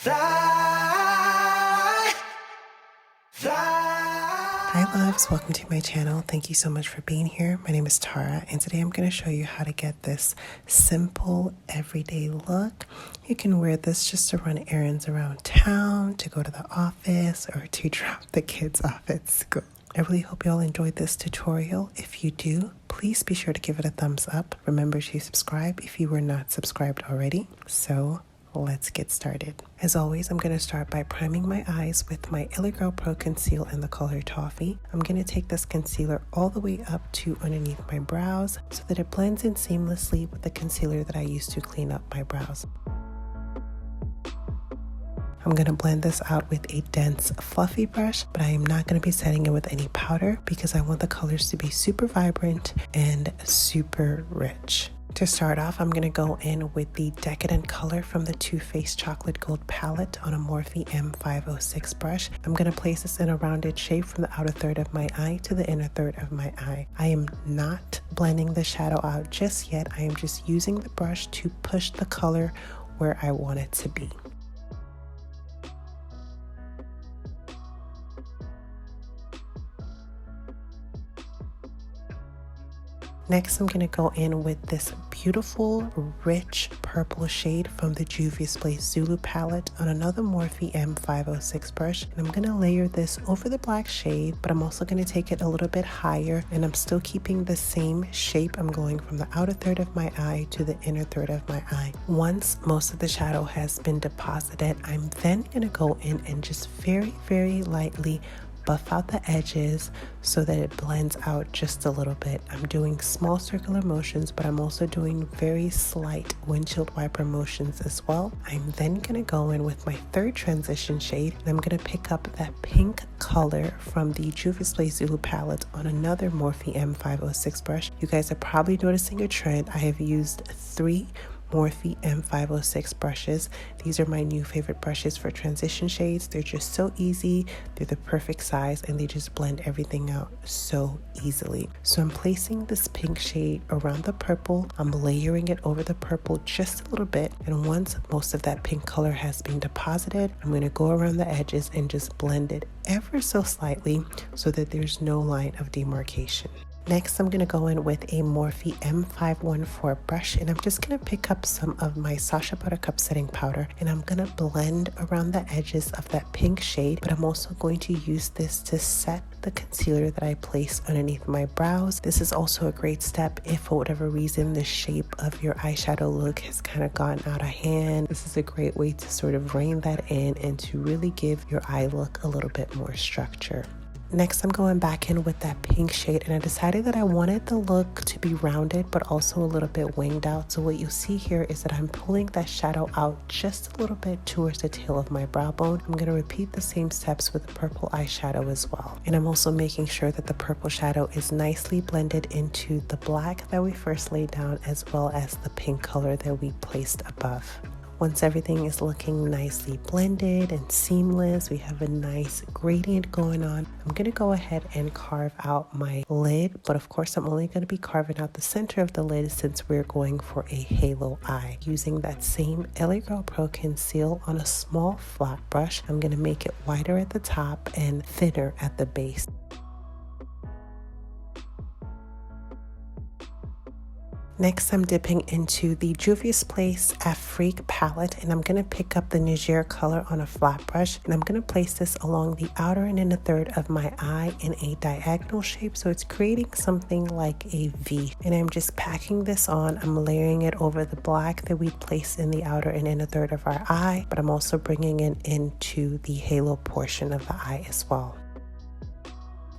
Hi loves, welcome to my channel. Thank you so much for being here. My name is Tara and today I'm going to show you how to get this simple everyday look. You can wear this just to run errands around town, to go to the office, or to drop the kids off at school. I really hope you all enjoyed this tutorial. If you do, please be sure to give it a thumbs up. Remember to subscribe if you were not subscribed already. So let's get started. As always, I'm going to start by priming my eyes with my LA Girl Pro Conceal in the color Toffee. I'm going to take this concealer all the way up to underneath my brows so that it blends in seamlessly with the concealer that I use to clean up my brows. I'm going to blend this out with a dense fluffy brush, but I am not going to be setting it with any powder because I want the colors to be super vibrant and super rich. To start off, I'm going to go in with the Decadent color from the Too Faced Chocolate Gold palette on a Morphe M506 brush. I'm going to place this in a rounded shape from the outer third of my eye to the inner third of my eye. I am not blending the shadow out just yet. I am just using the brush to push the color where I want it to be. Next, I'm going to go in with this beautiful, rich purple shade from the Juvias Place Zulu palette on another Morphe M506 brush. And I'm going to layer this over the black shade, but I'm also going to take it a little bit higher, and I'm still keeping the same shape. I'm going from the outer third of my eye to the inner third of my eye. Once most of the shadow has been deposited, I'm then going to go in and just very, very lightly buff out the edges so that it blends out just a little bit. I'm doing small circular motions, but I'm also doing very slight windshield wiper motions as well. I'm then going to go in with my third transition shade, and I'm going to pick up that pink color from the Juvias Place Zulu palette on another Morphe M506 brush. You guys are probably noticing a trend. I have used 3 Morphe M506 brushes. These are my new favorite brushes for transition shades. They're just so easy, they're the perfect size, and they just blend everything out so easily. So I'm placing this pink shade around the purple. I'm layering it over the purple just a little bit, and once most of that pink color has been deposited, I'm going to go around the edges and just blend it ever so slightly so that there's no line of demarcation. Next, I'm going to go in with a Morphe M514 brush, and I'm just going to pick up some of my Sacha Buttercup setting powder, and I'm going to blend around the edges of that pink shade, but I'm also going to use this to set the concealer that I placed underneath my brows. This is also a great step if for whatever reason the shape of your eyeshadow look has kind of gotten out of hand. This is a great way to sort of rein that in and to really give your eye look a little bit more structure. Next, I'm going back in with that pink shade, and I decided that I wanted the look to be rounded but also a little bit winged out. So what you'll see here is that I'm pulling that shadow out just a little bit towards the tail of my brow bone. I'm going to repeat the same steps with the purple eyeshadow as well. And I'm also making sure that the purple shadow is nicely blended into the black that we first laid down, as well as the pink color that we placed above. Once everything is looking nicely blended and seamless, we have a nice gradient going on, I'm going to go ahead and carve out my lid, but of course I'm only going to be carving out the center of the lid since we're going for a halo eye. Using that same LA Girl Pro Conceal on a small flat brush, I'm going to make it wider at the top and thinner at the base. Next, I'm dipping into the Juvias Place Afrique Palette, and I'm going to pick up the Niger color on a flat brush, and I'm going to place this along the outer and inner third of my eye in a diagonal shape, so it's creating something like a V. And I'm just packing this on. I'm layering it over the black that we placed in the outer and inner third of our eye, but I'm also bringing it into the halo portion of the eye as well.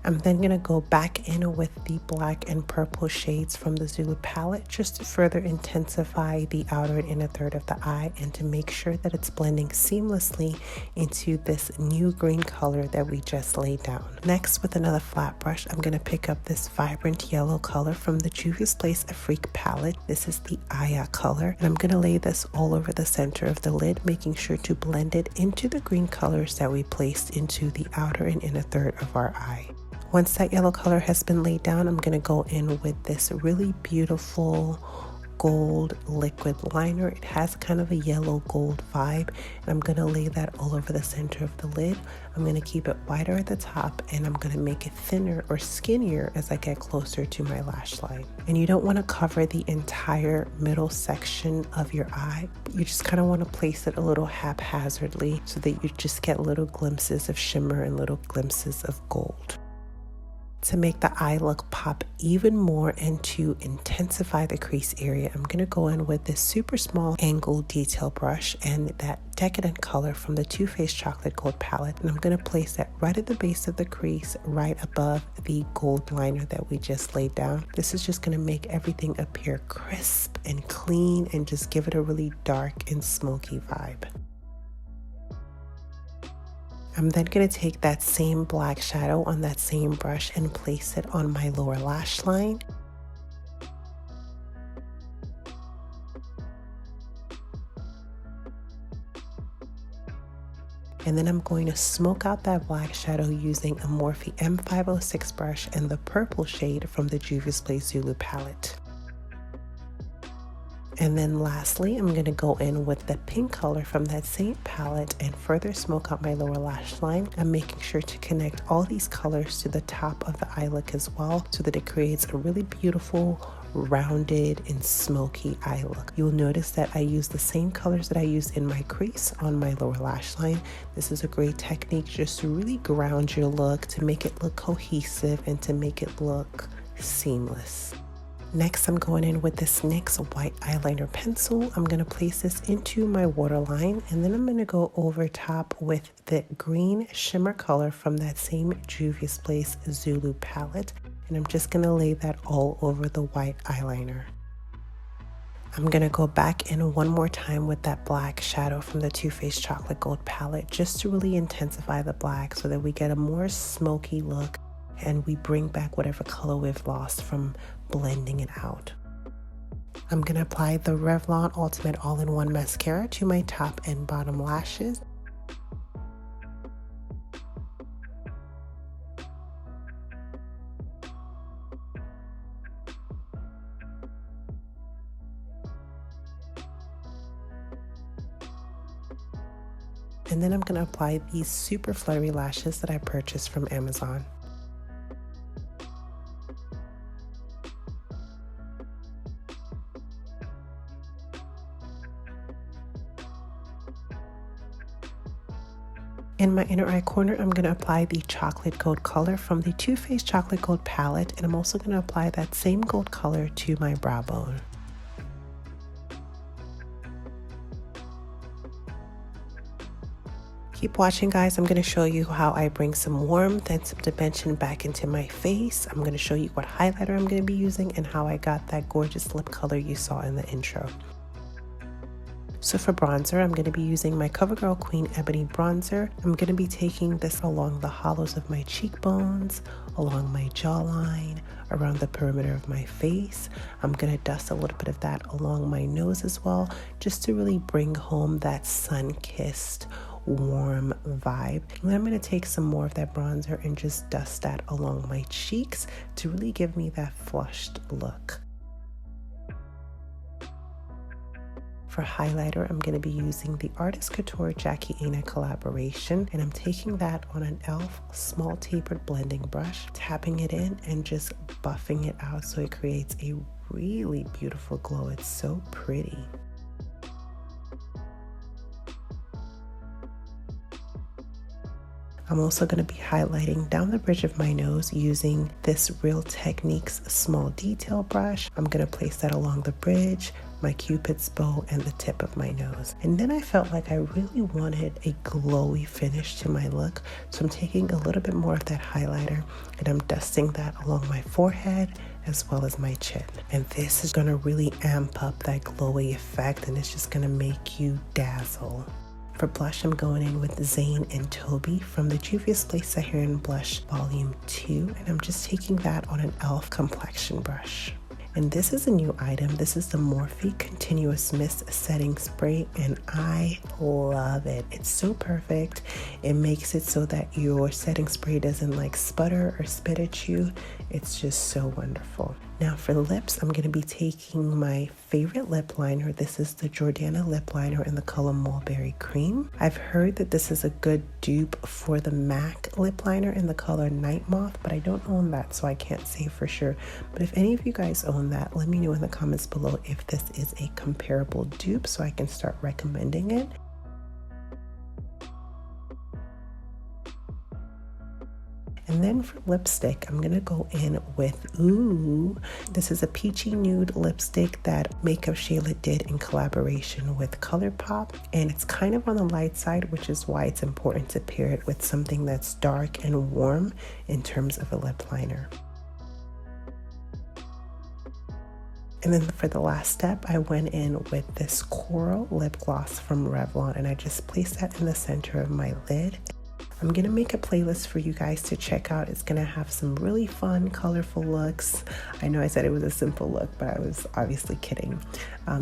I'm then going to go back in with the black and purple shades from the Zulu palette just to further intensify the outer and inner third of the eye and to make sure that it's blending seamlessly into this new green color that we just laid down. Next, with another flat brush, I'm going to pick up this vibrant yellow color from the Juvias Place Afrique Palette. This is the Aya color, and I'm going to lay this all over the center of the lid, making sure to blend it into the green colors that we placed into the outer and inner third of our eye. Once that yellow color has been laid down, I'm going to go in with this really beautiful gold liquid liner. It has kind of a yellow gold vibe, and I'm going to lay that all over the center of the lid. I'm going to keep it wider at the top, and I'm going to make it thinner or skinnier as I get closer to my lash line. And you don't want to cover the entire middle section of your eye. You just kind of want to place it a little haphazardly so that you just get little glimpses of shimmer and little glimpses of gold. To make the eye look pop even more and to intensify the crease area, I'm going to go in with this super small angle detail brush and that decadent color from the Too Faced Chocolate Gold palette, and I'm going to place that right at the base of the crease, right above the gold liner that we just laid down. This is just going to make everything appear crisp and clean and just give it a really dark and smoky vibe. I'm then going to take that same black shadow on that same brush and place it on my lower lash line. And then I'm going to smoke out that black shadow using a Morphe M506 brush and the purple shade from the Juvias Place Zulu palette. And then lastly, I'm going to go in with the pink color from that same palette and further smoke out my lower lash line. I'm making sure to connect all these colors to the top of the eye look as well so that it creates a really beautiful, rounded and smoky eye look. You'll notice that I use the same colors that I used in my crease on my lower lash line. This is a great technique just to really ground your look, to make it look cohesive and to make it look seamless. Next, I'm going in with this NYX white eyeliner pencil. I'm going to place this into my waterline, and then I'm going to go over top with the green shimmer color from that same Juvias Place Zulu palette, and I'm just going to lay that all over the white eyeliner. I'm going to go back in one more time with that black shadow from the Too Faced Chocolate Gold palette just to really intensify the black so that we get a more smoky look and we bring back whatever color we've lost from blending it out. I'm going to apply the Revlon Ultimate All-in-One Mascara to my top and bottom lashes. And then I'm going to apply these super flirty lashes that I purchased from Amazon. In my inner eye corner, I'm going to apply the chocolate gold color from the Too Faced Chocolate Gold palette, and I'm also going to apply that same gold color to my brow bone. Keep watching, guys. I'm going to show you how I bring some warmth and some dimension back into my face. I'm going to show you what highlighter I'm going to be using and how I got that gorgeous lip color you saw in the intro. So for bronzer, I'm going to be using my CoverGirl Queen Ebony bronzer. I'm going to be taking this along the hollows of my cheekbones, along my jawline, around the perimeter of my face. I'm going to dust a little bit of that along my nose as well, just to really bring home that sun-kissed, warm vibe. And then I'm going to take some more of that bronzer and just dust that along my cheeks to really give me that flushed look. For highlighter, I'm going to be using the Artist Couture Jackie Aina collaboration, and I'm taking that on an e.l.f. small tapered blending brush, tapping it in and just buffing it out so it creates a really beautiful glow. It's so pretty. I'm also going to be highlighting down the bridge of my nose using this Real Techniques small detail brush. I'm going to place that along the bridge, my cupid's bow, and the tip of my nose. And then I felt like I really wanted a glowy finish to my look, so I'm taking a little bit more of that highlighter and I'm dusting that along my forehead as well as my chin. And this is going to really amp up that glowy effect, and it's just going to make you dazzle. For blush, I'm going in with Zane and Toby from the Juvias Place Saharan Blush Volume 2, and I'm just taking that on an e.l.f. complexion brush. And this is a new item. This is the Morphe Continuous Mist Setting Spray, and I love it. It's so perfect. It makes it so that your setting spray doesn't like sputter or spit at you. It's just so wonderful. Now for lips, I'm going to be taking my favorite lip liner. This is the Jordana lip liner in the color Mulberry Cream. I've heard that this is a good dupe for the MAC lip liner in the color Night Moth, but I don't own that, so I can't say for sure. But if any of you guys own that, let me know in the comments below if this is a comparable dupe so I can start recommending it. And then for lipstick, I'm gonna go in with, this is a peachy nude lipstick that Makeup Shayla did in collaboration with ColourPop. And it's kind of on the light side, which is why it's important to pair it with something that's dark and warm in terms of a lip liner. And then for the last step, I went in with this Coral lip gloss from Revlon, and I just placed that in the center of my lid. I'm gonna make a playlist for you guys to check out. It's gonna have some really fun, colorful looks. I know I said it was a simple look, but I was obviously kidding.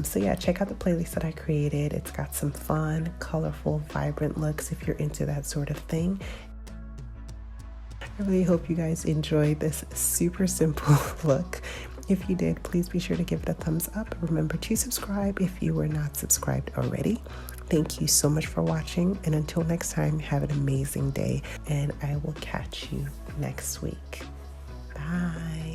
So yeah, check out the playlist that I created. It's got some fun, colorful, vibrant looks if you're into that sort of thing. I really hope you guys enjoyed this super simple look. If you did, please be sure to give it a thumbs up. Remember to subscribe if you were not subscribed already. Thank you so much for watching, and until next time, have an amazing day, and I will catch you next week. Bye.